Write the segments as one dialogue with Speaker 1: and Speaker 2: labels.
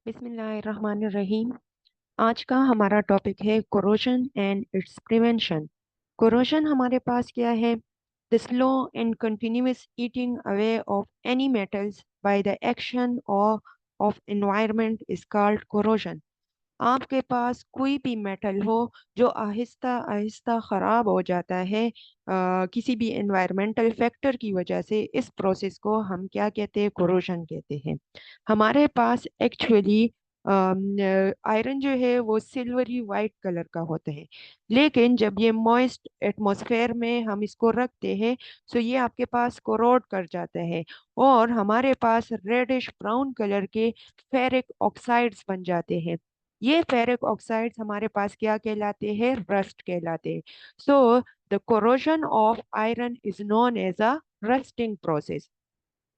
Speaker 1: बिस्मिल्लाहिर्रहमानिर्रहीम। आज का हमारा टॉपिक है corrosion and it's prevention. Corrosion हमारे पास क्या है? The slow and continuous eating away of any metals by the action of environment is called corrosion. आपके पास कोई भी मेटल हो जो आहिस्ता आहिस्ता ख़राब हो जाता है किसी भी एनवायरमेंटल फैक्टर की वजह से, इस प्रोसेस को हम क्या कहते हैं? कोरोजन कहते हैं। हमारे पास एक्चुअली आयरन जो है वो सिल्वरी वाइट कलर का होता है, लेकिन जब ये मॉइस्ट एटमॉस्फेयर में हम इसको रखते हैं तो ये आपके पास कोरोड कर जाता है और हमारे पास रेडिश ब्राउन कलर के फेरिक ऑक्साइड्स बन जाते हैं। ये फेरिक ऑक्साइड्स हमारे पास क्या कहलाते हैं? रस्ट कहलाते हैं। So the corrosion of iron is known as a rusting process.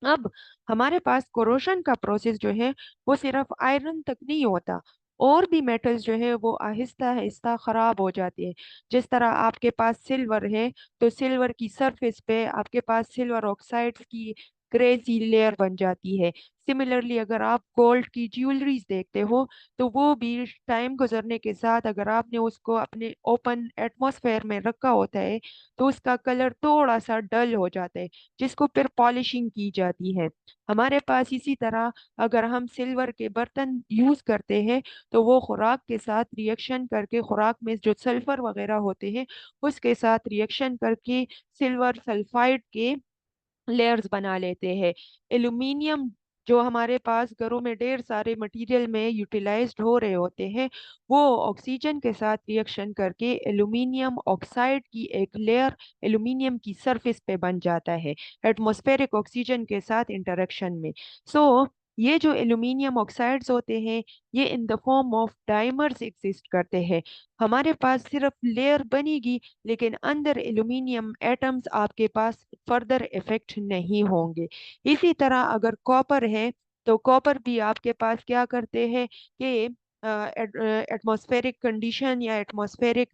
Speaker 1: अब हमारे पास कोरोशन का प्रोसेस जो है वो सिर्फ आयरन तक नहीं होता, और भी मेटल्स जो है वो आहिस्ता आहिस्ता खराब हो जाते हैं। जिस तरह आपके पास सिल्वर है, तो सिल्वर की सरफेस पे आपके पास सिल्वर ऑक्साइड्स की ग्रेसी लेयर बन जाती है। सिमिलरली अगर आप गोल्ड की ज्वेलरीज देखते हो, तो वो भी टाइम गुजरने के साथ अगर आपने उसको अपने ओपन एटमॉस्फेयर में रखा होता है तो उसका कलर थोड़ा सा डल हो जाता है, जिसको फिर पॉलिशिंग की जाती है। हमारे पास इसी तरह अगर हम सिल्वर के बर्तन यूज करते हैं तो वो खुराक के साथ रिएक्शन करके, खुराक में जो सल्फर वगैरह होते हैं उसके साथ रिएक्शन करके सिल्वर सल्फाइड के लेयर्स बना लेते हैं। एल्यूमिनियम जो हमारे पास घरों में ढेर सारे मटेरियल में यूटिलाइज्ड हो रहे होते हैं, वो ऑक्सीजन के साथ रिएक्शन करके एल्यूमिनियम ऑक्साइड की एक लेयर एल्यूमिनियम की सरफेस पे बन जाता है एटमॉस्फेरिक ऑक्सीजन के साथ इंटरेक्शन में। सो ये जो एल्यूमिनियम ऑक्साइड्स होते हैं ये इन the form of dimers exist करते हैं। हमारे पास सिर्फ लेयर बनेगी, लेकिन अंदर एल्यूमिनियम एटम्स आपके पास फर्दर इफेक्ट नहीं होंगे। इसी तरह अगर कॉपर है, तो कॉपर भी आपके पास क्या करते हैं कि एटमॉस्फेरिक कंडीशन या एटमॉस्फेरिक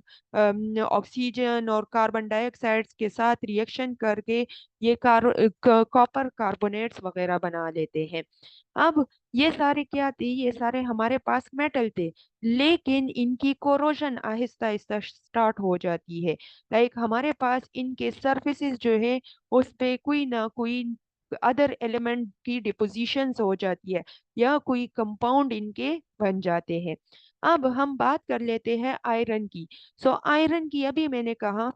Speaker 1: ऑक्सीजन और कार्बन डाइऑक्साइड के साथ रिएक्शन करके ये कॉपर कार्बोनेट्स वगैरह बना लेते हैं। अब ये सारे क्या थे? ये सारे हमारे पास मेटल थे, लेकिन इनकी कोरोजन आहिस्ता आहिस्ता स्टार्ट हो जाती है। लाइक हमारे पास इनके सरफेसेस जो है उस पे कोई ना कोई अदर एलिमेंट की डिपोजिशंस हो जाती है या कोई कंपाउंड इनके बन जाते हैं। अब हम बात कर लेते हैं आयरन की। सो आयरन की अभी मैंने कहा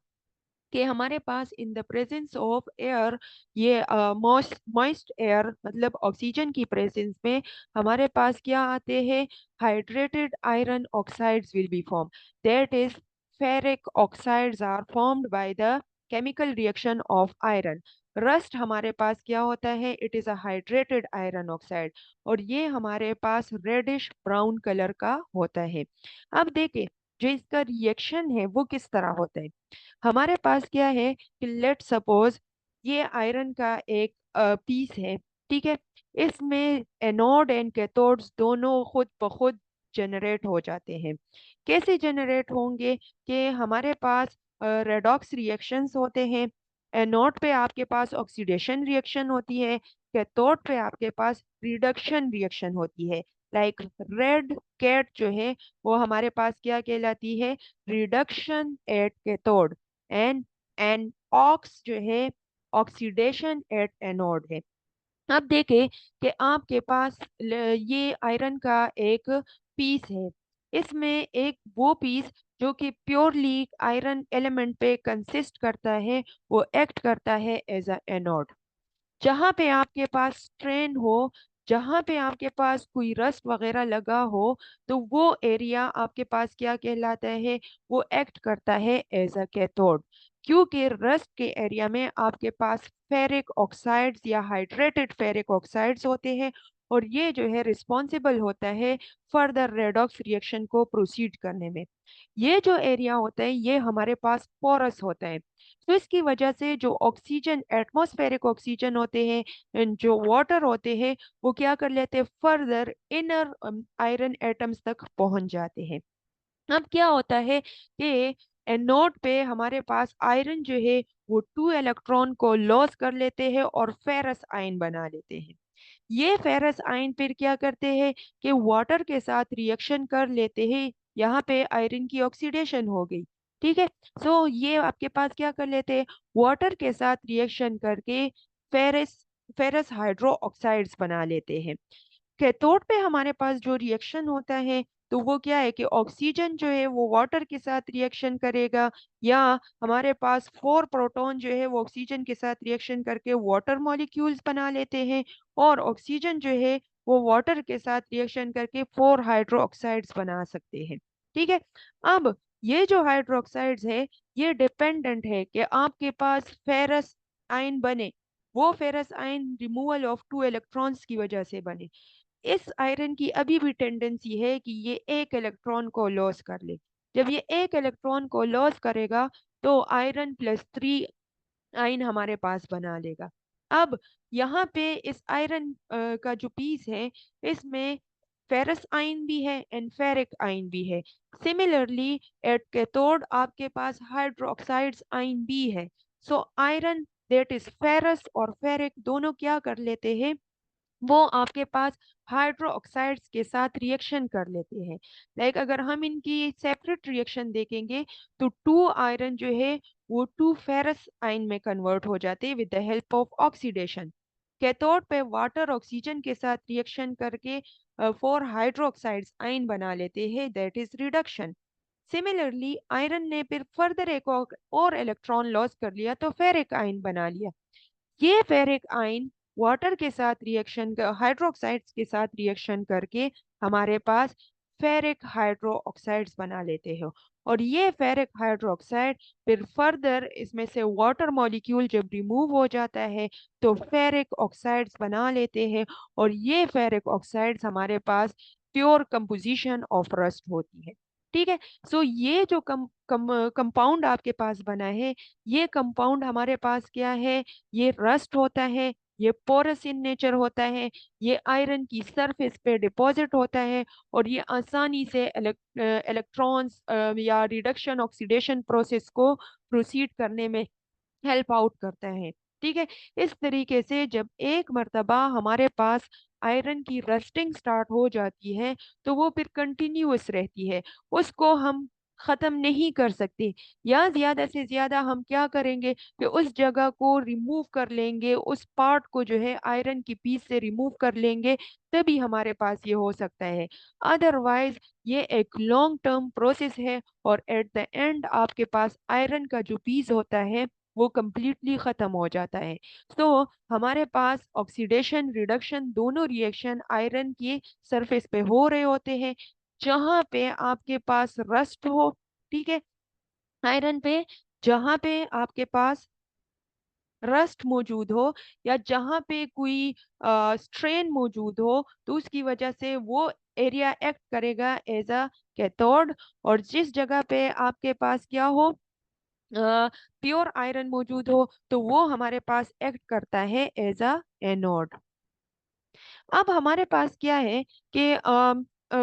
Speaker 1: कि हमारे पास in the presence of air, ये मॉइस्ट एयर मतलब ऑक्सीजन की प्रेजेंस में हमारे पास क्या आते हैं? Hydrated iron oxides will be form, that is ferric oxides are formed by the chemical reaction of iron. Rust हमारे पास क्या होता है? It is a hydrated iron oxide, और ये हमारे पास रेडिश ब्राउन कलर का होता है। अब देखें जो इसका रिएक्शन है वो किस तरह होता है। हमारे पास क्या है कि लेट सपोज ये आयरन का एक पीस है, ठीक है। इसमें एनोड एंड कैथोड्स दोनों खुद ब खुद जनरेट हो जाते हैं। कैसे जनरेट होंगे? कि हमारे पास रेडॉक्स रिएक्शंस होते हैं। एनोड पे आपके पास ऑक्सीडेशन रिएक्शन होती है, कैथोड पे आपके पास रिडक्शन रिएक्शन होती है। लाइक रेड कैट जो है वो हमारे पास क्या कहलाती है? Reduction at cathode. And and ox जो है ऑक्सीडेशन एट एनोड है। अब देखें कि आपके पास ये आयरन का एक पीस है। इसमें एक वो पीस जो कि प्योरली आयरन एलिमेंट पे कंसिस्ट करता है, वो एक्ट करता है एज अ एनोड। जहाँ पे आपके पास स्ट्रेन हो, जहाँ पे आपके पास कोई रस्ट वगैरह लगा हो, तो वो एरिया आपके पास क्या कहलाता है? वो एक्ट करता है एज अ कैथोड। क्योंकि रस्ट के एरिया में आपके पास फेरिक ऑक्साइड्स या हाइड्रेटेड फेरिक ऑक्साइड्स होते हैं, और ये जो है रिस्पॉन्सिबल होता है फर्दर रेडॉक्स रिएक्शन को प्रोसीड करने में। ये जो एरिया होता है ये हमारे पास पोरस होता है, तो इसकी वजह से जो ऑक्सीजन एटमॉस्फेरिक ऑक्सीजन होते हैं and जो वाटर होते हैं वो क्या कर लेते हैं? फर्दर इनर आयरन एटम्स तक पहुंच जाते हैं। अब क्या होता है कि एनोड पे हमारे पास आयरन जो है वो 2 इलेक्ट्रॉन को लॉस कर लेते हैं और फेरस आयन बना लेते हैं। ये फेरस आयन फिर क्या करते हैं कि वाटर के साथ रिएक्शन कर लेते हैं। यहाँ पे आयरन की ऑक्सीडेशन हो गई। ठीक है। सो ये आपके पास क्या कर लेते हैं, वाटर के साथ रिएक्शन करके फेरस फेरस हाइड्रो ऑक्साइड्स बना लेते हैं। कैथोड पे हमारे पास जो रिएक्शन होता है, तो वो क्या है कि ऑक्सीजन जो है वो वाटर के साथ रिएक्शन करेगा, या हमारे पास 4 प्रोटॉन जो है वो ऑक्सीजन के साथ रिएक्शन करके वाटर मॉलिक्यूल्स बना लेते हैं, और ऑक्सीजन जो है वो वाटर के साथ रिएक्शन करके 4 हाइड्रोक्साइड्स बना सकते हैं। ठीक है। अब ये जो हाइड्रोक्साइड्स है, ये डिपेंडेंट है कि आपके पास फेरस आयन बने। वो ferrous ion removal of 2 electrons की वजह से बने। इस आयरन की अभी भी टेंडेंसी है कि ये एक इलेक्ट्रॉन को लॉस कर ले। जब ये एक इलेक्ट्रॉन को लॉस करेगा, तो आयरन +3 आयन हमारे पास बना लेगा। अब यहाँ पे इस आयरन का जो पीस है, इसमें फेरस आयन भी है एंड फेरिक आयन भी है। सिमिलरली एट कैथोड आपके पास हाइड्रोक्साइड्स आयन भी है। So iron that is ferrous और फेरिक दोनों क्या कर लेते हैं, वो आपके पास हाइड्रो ऑक्साइड्स के साथ रिएक्शन कर लेते हैं। अगर हम इनकी सेपरेट रिएक्शन देखेंगे, तो 2 आयरन जो है वो 2 फेरस आयन में कन्वर्ट हो जाते हैं with the help of oxidation. Cathode पे वाटर ऑक्सीजन के साथ रिएक्शन करके 4 हाइड्रोक्साइड्स आयन बना लेते हैं, that is reduction. Similarly iron ने फिर फर्दर एक और इलेक्ट्रॉन लॉस कर लिया, तो फेरिक आयन बना लिया। ये फेरिक आयन वाटर के साथ रिएक्शन हाइड्रोक्साइड्स के साथ रिएक्शन करके हमारे पास फेरिक हाइड्रो ऑक्साइड्स बना लेते हो। और ये फेरिक हाइड्रोक्साइड फिर फर्दर इसमें से वाटर मॉलिक्यूल जब रिमूव हो जाता है, तो फेरिक ऑक्साइड्स बना लेते हैं। और ये फेरिक ऑक्साइड्स हमारे पास प्योर कंपोजिशन ऑफ रस्ट होती है। ठीक है। सो ये जो कंपाउंड आपके पास बना है, ये कंपाउंड हमारे पास क्या है, ये रस्ट होता है, ये पोरस इन नेचर होता है, ये आयरन की सरफेस पे डिपॉजिट होता है, और ये आसानी से इलेक्ट्रॉन्स या रिडक्शन ऑक्सीडेशन प्रोसेस को प्रोसीड करने में हेल्प आउट करता है। ठीक है। इस तरीके से जब एक मर्तबा हमारे पास आयरन की रस्टिंग स्टार्ट हो जाती है, तो वो फिर कंटिन्यूअस रहती है, उसको हम खत्म नहीं कर सकते। या ज्यादा से ज्यादा हम क्या करेंगे कि उस जगह को रिमूव कर लेंगे, उस पार्ट को जो है आयरन की पीस से रिमूव कर लेंगे, तभी हमारे पास ये हो सकता है। अदरवाइज ये एक लॉन्ग टर्म प्रोसेस है, और एट द एंड आपके पास आयरन का जो पीस होता है वो कंप्लीटली खत्म हो जाता है। तो हमारे पास ऑक्सीडेशन रिडक्शन दोनों रिएक्शन आयरन की सरफेस पे हो रहे होते हैं, जहां पे आपके पास रस्ट हो। ठीक है। आयरन पे जहां पे आपके पास रस्ट मौजूद हो, या जहां पे कोई स्ट्रेन मौजूद हो, तो उसकी वजह से वो एरिया एक्ट करेगा एज अ कैथोड। और जिस जगह पे आपके पास क्या हो, प्योर आयरन मौजूद हो, तो वो हमारे पास एक्ट करता है एज अ एनोड। अब हमारे पास क्या है कि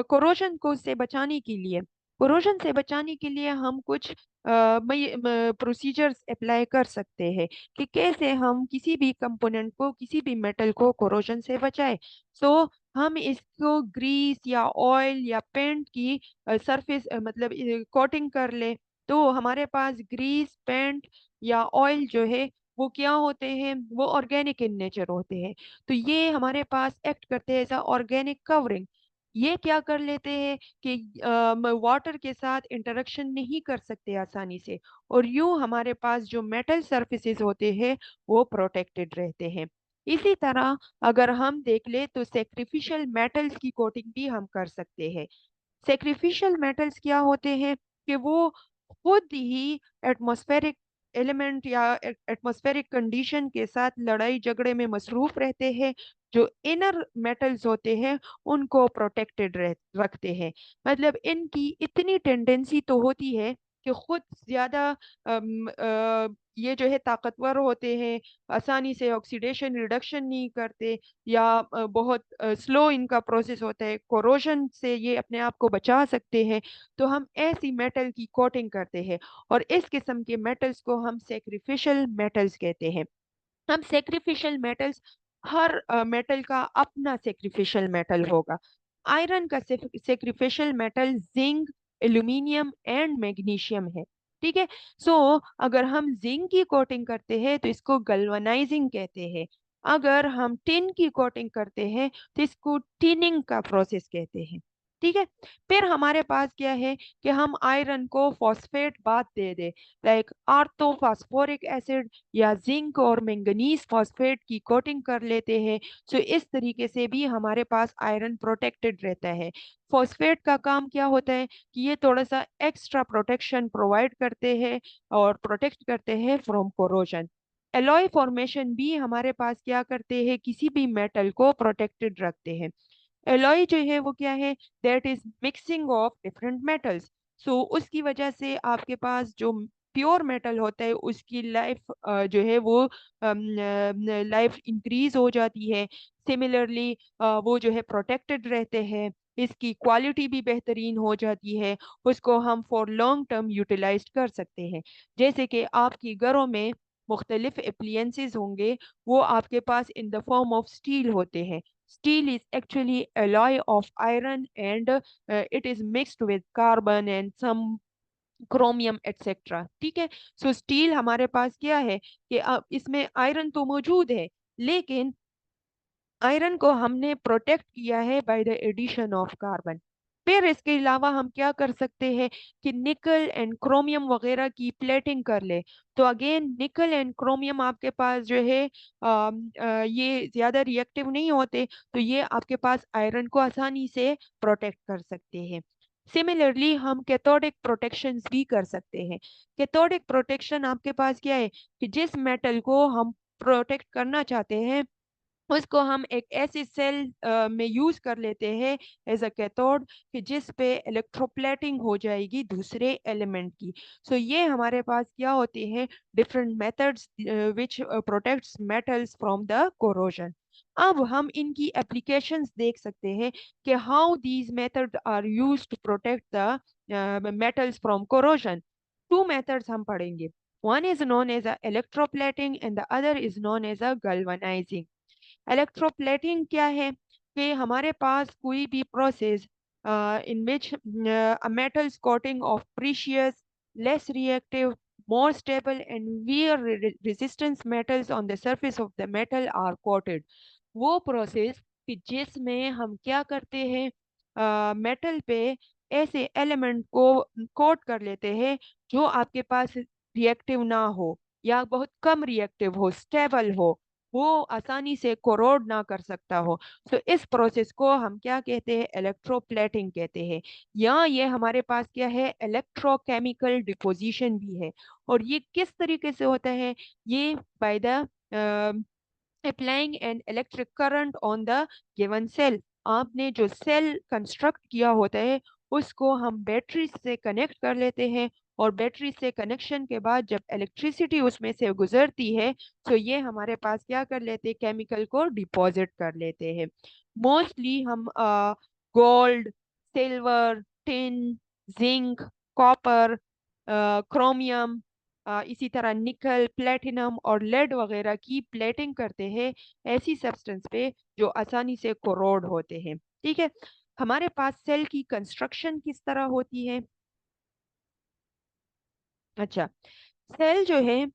Speaker 1: कोरोजन को से बचाने के लिए, कोरोजन से बचाने के लिए हम कुछ प्रोसीजर्स अप्लाई कर सकते हैं कि कैसे हम किसी भी कंपोनेंट को, किसी भी मेटल को कोरोजन से बचाए। सो हम इसको ग्रीस या ऑयल या पेंट की सरफेस मतलब कोटिंग कर ले, तो हमारे पास ग्रीस पेंट या ऑयल जो है वो क्या होते हैं, वो ऑर्गेनिक इन नेचर होते हैं। तो ये हमारे पास एक्ट करते हैं ऐसा ऑर्गेनिक कवरिंग। ये क्या कर लेते हैं कि वाटर के साथ इंटरेक्शन नहीं कर सकते आसानी से, और यूं हमारे पास जो मेटल सरफेसेस होते हैं वो प्रोटेक्टेड रहते हैं। इसी तरह अगर हम देख ले, तो सेक्रिफिशियल मेटल्स की कोटिंग भी हम कर सकते हैं। सेक्रिफिशियल मेटल्स क्या होते हैं कि वो खुद ही एटमॉस्फेरिक एलिमेंट या एटमॉस्फेरिक कंडीशन के साथ लड़ाई झगड़े में मसरूफ रहते हैं। जो इनर मेटल्स होते हैं उनको प्रोटेक्टेड रखते हैं। मतलब इनकी इतनी टेंडेंसी तो होती है कि खुद ज्यादा ये जो है ताकतवर होते हैं, आसानी से ऑक्सीडेशन रिडक्शन नहीं करते, या बहुत स्लो इनका प्रोसेस होता है, कोरोजन से ये अपने आप को बचा सकते हैं। तो हम ऐसी मेटल की कोटिंग करते हैं, और इस किस्म के मेटल्स को हम सेक्रिफिशियल मेटल्स कहते हैं। हम सेक्रिफिशियल मेटल्स हर मेटल का अपना सेक्रिफिशियल मेटल होगा। आयरन का sacrificial metal zinc, aluminium and magnesium है। ठीक है। सो अगर हम जिंक की कोटिंग करते हैं तो इसको गल्वनाइजिंग कहते हैं। अगर हम टिन की कोटिंग करते हैं तो इसको टिनिंग का प्रोसेस कहते हैं। ठीक है। फिर हमारे पास क्या है कि हम आयरन को फॉस्फेट बात दे दे, लाइक आर्थो फास्फोरिक एसिड या जिंक और मैंगनीज फॉस्फेट की कोटिंग कर लेते हैं। सो इस तरीके से भी हमारे पास आयरन प्रोटेक्टेड रहता है। फॉस्फेट का काम क्या होता है कि ये थोड़ा सा एक्स्ट्रा प्रोटेक्शन प्रोवाइड करते हैं और प्रोटेक्ट करते हैं फ्रॉम कोरोजन। एलॉय फॉर्मेशन भी हमारे पास क्या करते हैं, किसी भी मेटल को प्रोटेक्टेड रखते हैं। एलॉय जो है वो क्या है, that is mixing of different metals. So उसकी वजह से आपके पास जो प्योर मेटल होता है उसकी लाइफ जो है वो लाइफ इंक्रीज हो जाती है। सिमिलरली वो जो है प्रोटेक्टेड रहते हैं, इसकी क्वालिटी भी बेहतरीन हो जाती है, उसको हम फॉर लॉन्ग टर्म यूटिलाइज कर सकते हैं। जैसे कि आपकी घरों में मुख्तलिफ अप्लियंसेस होंगे, वो आपके पास in the form of steel होते हैं। Steel is actually alloy of iron and it is mixed with carbon and some chromium etcetera. ठीक है। सो स्टील हमारे पास क्या है कि अब इसमें आयरन तो मौजूद है, लेकिन आयरन को हमने प्रोटेक्ट किया है by the addition of carbon. फिर इसके अलावा हम क्या कर सकते हैं कि निकल एंड क्रोमियम वगैरह की प्लेटिंग कर ले। तो अगेन निकल एंड क्रोमियम आपके पास जो है ये ज्यादा रिएक्टिव नहीं होते, तो ये आपके पास आयरन को आसानी से प्रोटेक्ट कर सकते हैं। सिमिलरली हम कैथोडिक प्रोटेक्शन भी कर सकते हैं। कैथोडिक प्रोटेक्शन आपके पास क्या है कि जिस मेटल को हम प्रोटेक्ट करना चाहते हैं उसको हम एक ऐसी सेल में यूज कर लेते हैं एज अ कैथोड, कि जिस पे इलेक्ट्रोप्लेटिंग हो जाएगी दूसरे एलिमेंट की। सो ये हमारे पास क्या होते हैं, different methods which protects metals from the corrosion. अब हम इनकी एप्लीकेशंस देख सकते हैं कि how these method are use to protect the metals from corrosion. Two methods हम पढ़ेंगे। One is known as a electroplating and the other is known as a galvanising. Electroplating क्या है कि हमारे पास कोई भी process in which a metal's coating of precious, less reactive, more stable and wear resistance metals on the surface of the metal are coated। वो process कि जिसमें हम क्या करते हैं, मेटल पे ऐसे एलिमेंट को कोट कर लेते हैं जो आपके पास रिएक्टिव ना हो या बहुत कम रिएक्टिव हो, स्टेबल हो, वो आसानी से कोरोड ना कर सकता हो। तो इस प्रोसेस को हम क्या कहते हैं, इलेक्ट्रोप्लेटिंग कहते हैं। या ये हमारे पास क्या है, इलेक्ट्रोकेमिकल डिपोजिशन भी है। और ये किस तरीके से होता है, ये by the applying an electric current on the given cell. आपने जो सेल कंस्ट्रक्ट किया होता है उसको हम बैटरी से कनेक्ट कर लेते हैं, और बैटरी से कनेक्शन के बाद जब इलेक्ट्रिसिटी उसमें से गुजरती है तो ये हमारे पास क्या कर लेते हैं, केमिकल को डिपॉजिट कर लेते हैं। मोस्टली हम gold, silver, tin, zinc, copper, chromium, इसी तरह निकल, प्लेटिनम और लेड वगैरह की प्लेटिंग करते हैं ऐसी सब्सटेंस पे जो आसानी से कोरोड होते हैं। ठीक है। हमारे पास सेल की कंस्ट्रक्शन किस तरह होती है। अच्छा, सेल जो है,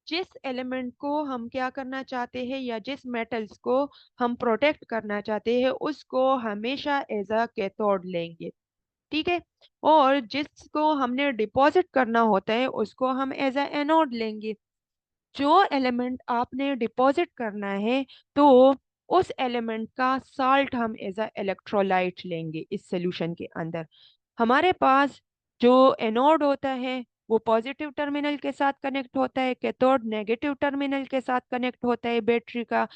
Speaker 1: जिस एलिमेंट को हम क्या करना चाहते हैं या जिस मेटल्स को हम प्रोटेक्ट करना चाहते हैं उसको हमेशा एज अ कैथोड लेंगे। ठीक है। और जिसको हमने डिपॉजिट करना होता है उसको हम एज अ एनोड लेंगे। जो एलिमेंट आपने डिपॉजिट करना है तो उस एलिमेंट का साल्ट हम एज अ इलेक्ट्रोलाइट लेंगे इस सोल्यूशन के अंदर। हमारे पास जो एनोड होता है वो पॉजिटिव टर्मिनल के साथ कनेक्ट होता है, कैथोड नेगेटिव टर्मिनल के साथ कनेक्ट होता है बैटरी का।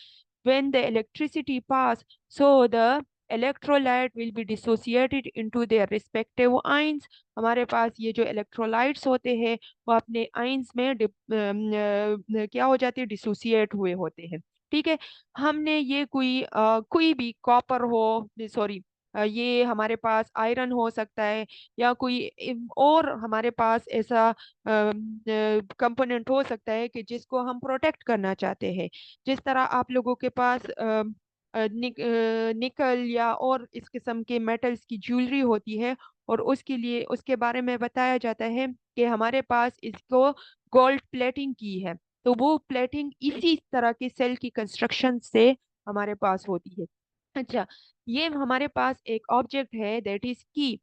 Speaker 1: when the electricity pass, so the electrolyte will be dissociated into their respective ions। हमारे पास ये जो इलेक्ट्रोलाइट्स होते हैं वो अपने आइंस में क्या हो जाते हैं, डिसोसिएट हुए होते हैं। ठीक है। हमने ये कोई भी कॉपर हो, सॉरी, ये हमारे पास आयरन हो सकता है, या कोई और हमारे पास ऐसा कंपोनेंट हो सकता है कि जिसको हम प्रोटेक्ट करना चाहते हैं। जिस तरह आप लोगों के पास निकल या और इस किस्म के मेटल्स की ज्वेलरी होती है, और उसके लिए उसके बारे में बताया जाता है कि हमारे पास इसको गोल्ड प्लेटिंग की है। तो वो प्लेटिंग इसी तरह के सेल की कंस्ट्रक्शन से हमारे पास होती है। अच्छा, ये हमारे पास एक ऑब्जेक्ट है दैट इज की।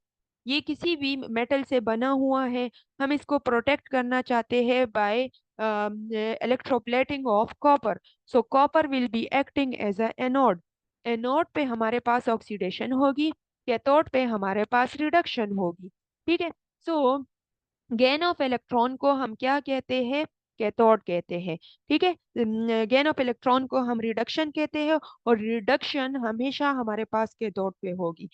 Speaker 1: ये किसी भी मेटल से बना हुआ है। हम इसको प्रोटेक्ट करना चाहते हैं by electroplating of copper. So copper will be acting as a anode. Anode पे हमारे पास ऑक्सीडेशन होगी, कैथोड पे हमारे पास रिडक्शन होगी। ठीक है। सो गेन ऑफ इलेक्ट्रॉन को हम क्या कहते हैं? कैथोड कहते हैं। ठीक है। गेन ऑफ इलेक्ट्रॉन को हम रिडक्शन कहते हैं, और रिडक्शन हमेशा हमारे पास कैथोड पे होगी।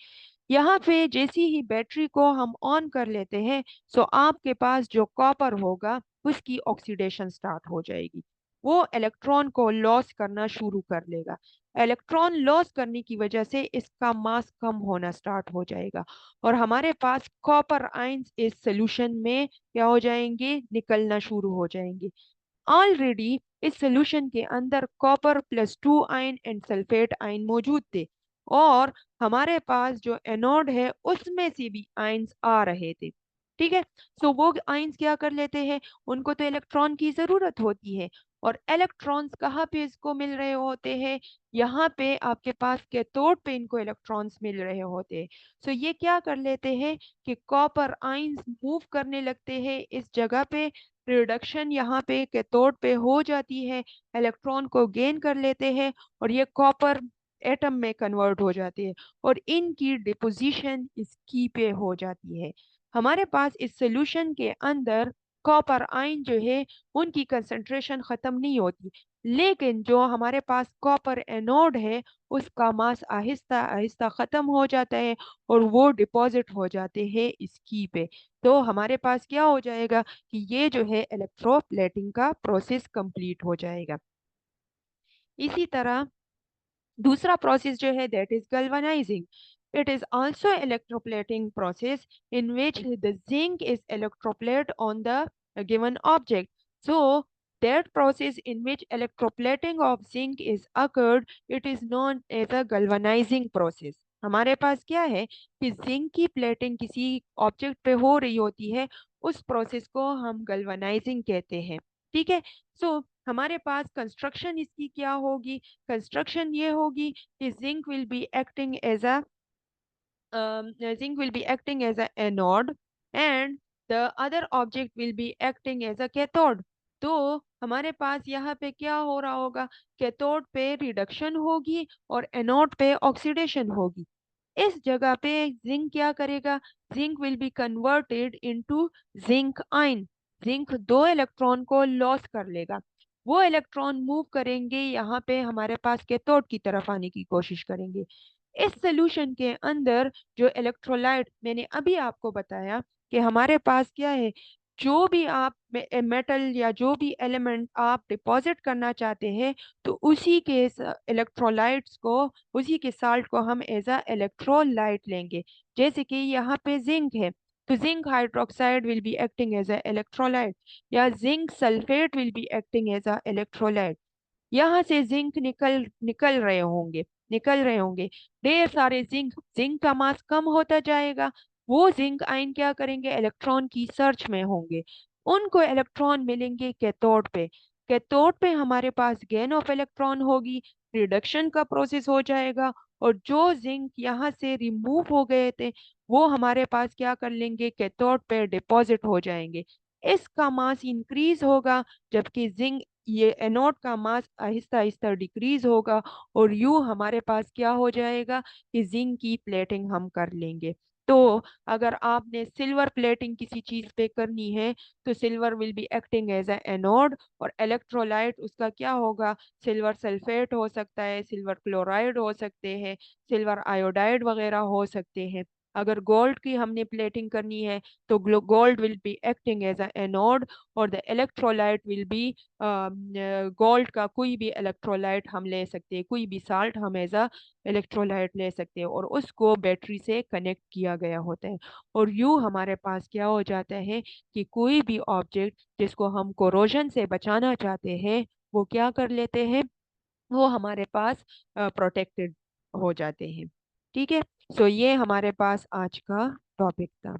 Speaker 1: यहाँ पे जैसी ही बैटरी को हम ऑन कर लेते हैं, सो आपके पास जो कॉपर होगा उसकी ऑक्सीडेशन स्टार्ट हो जाएगी। वो इलेक्ट्रॉन को लॉस करना शुरू कर लेगा। इलेक्ट्रॉन लॉस करने की वजह से इसका मास कम होना स्टार्ट हो जाएगा, और हमारे पास कॉपर आयंस इस सोल्यूशन में क्या हो जाएंगे? निकलना शुरू हो जाएंगे। ऑलरेडी इस सोल्यूशन के अंदर copper +2 ion and sulphate ion मौजूद थे, और हमारे पास जो एनोड है उसमें से भी आयंस आ रहे थे। ठीक है। सो वो आयंस क्या कर लेते हैं? उनको तो इलेक्ट्रॉन की जरूरत होती है, और इलेक्ट्रॉन्स कहाँ पे इसको मिल रहे होते हैं? यहाँ पे आपके पास कैथोड पे इनको इलेक्ट्रॉन्स मिल रहे होते हैं। सो ये क्या कर लेते हैं कि कॉपर आयंस मूव करने लगते हैं इस जगह पे। रिडक्शन यहाँ पे कैथोड पे हो जाती है, इलेक्ट्रॉन को गेन कर लेते हैं, और ये कॉपर एटम में कन्वर्ट हो जाती है, और इनकी डिपोजिशन इस की पे हो जाती है। हमारे पास इस सोल्यूशन के अंदर कॉपर आयन जो है उनकी कंसंट्रेशन खत्म नहीं होती, लेकिन जो हमारे पास कॉपर एनोड है उसका मास आहिस्ता आहिस्ता खत्म हो जाता है, और वो डिपॉजिट हो जाते हैं इस की पे। तो हमारे पास क्या हो जाएगा कि ये जो है इलेक्ट्रोप्लेटिंग का प्रोसेस कंप्लीट हो जाएगा। इसी तरह दूसरा प्रोसेस जो है that is galvanising. It is also electroplating process in which the zinc is electroplate on the given object. So that process in which electroplating of zinc is occurred, it is known as a galvanizing process. हमारे पास क्या है कि zinc की plating किसी object पे हो रही होती है, उस प्रोसेस को हम गल्वेनाइजिंग कहते हैं। ठीक है। सो हमारे पास कंस्ट्रक्शन इसकी क्या होगी? कंस्ट्रक्शन ये होगी कि zinc will be acting as a anode, and the other object will be acting as a cathode. तो हमारे पास यहाँ पे क्या हो रहा होगा? कैथोड पे रिडक्शन होगी और एनोड पे ऑक्सीडेशन होगी। इस जगह पे जिंक क्या करेगा? Zinc will be converted into zinc ion. Zinc दो इलेक्ट्रॉन को लॉस कर लेगा। वो इलेक्ट्रॉन मूव करेंगे यहाँ पे हमारे पास कैथोड की तरफ आने की कोशिश करेंगे। इस सोल्यूशन के अंदर जो इलेक्ट्रोलाइट मैंने अभी आपको बताया कि हमारे पास क्या है, जो भी आप मेटल या जो भी एलिमेंट आप डिपॉजिट करना चाहते हैं, तो उसी के इलेक्ट्रोलाइट्स को, उसी के साल्ट को हम एज अ इलेक्ट्रोलाइट लेंगे। जैसे कि यहाँ पे जिंक है, तो zinc hydroxide will be acting as a electrolyte, या zinc sulphate will be acting as a electrolyte. यहाँ से जिंक निकल निकल रहे होंगे ढेर सारे जिंक। जिंक का मास कम होता जाएगा। वो जिंक आयन क्या करेंगे? इलेक्ट्रॉन की सर्च में होंगे। उनको इलेक्ट्रॉन मिलेंगे कैथोड पे। कैथोड पे हमारे पास गेन ऑफ इलेक्ट्रॉन होगी, रिडक्शन का प्रोसेस हो जाएगा, और जो जिंक यहाँ से रिमूव हो गए थे वो हमारे पास क्या कर लेंगे? कैथोड पे डिपॉजिट हो जाएंगे। इसका मास इंक्रीज होगा, जबकि जिंक, ये एनोड का मास आहिस्ता आहिस्ता डिक्रीज होगा, और यूं हमारे पास क्या हो जाएगा कि जिंक की प्लेटिंग हम कर लेंगे। तो अगर आपने सिल्वर प्लेटिंग किसी चीज पे करनी है, तो silver will be acting as a anode, और इलेक्ट्रोलाइट उसका क्या होगा? सिल्वर सल्फेट हो सकता है, सिल्वर क्लोराइड हो सकते हैं, सिल्वर आयोडाइड वगैरह हो सकते हैं। अगर गोल्ड की हमने प्लेटिंग करनी है तो gold will be acting as a anode, और the electrolyte will be gold का कोई भी इलेक्ट्रोलाइट हम ले सकते हैं, कोई भी साल्ट हम एज अ इलेक्ट्रोलाइट ले सकते हैं, और उसको बैटरी से कनेक्ट किया गया होता है। और यूं हमारे पास क्या हो जाता है कि कोई भी ऑब्जेक्ट जिसको हम कोरोजन से बचाना चाहते हैं वो क्या कर लेते हैं, वो हमारे पास प्रोटेक्टेड हो जाते हैं। ठीक है। सो ये हमारे पास आज का टॉपिक था।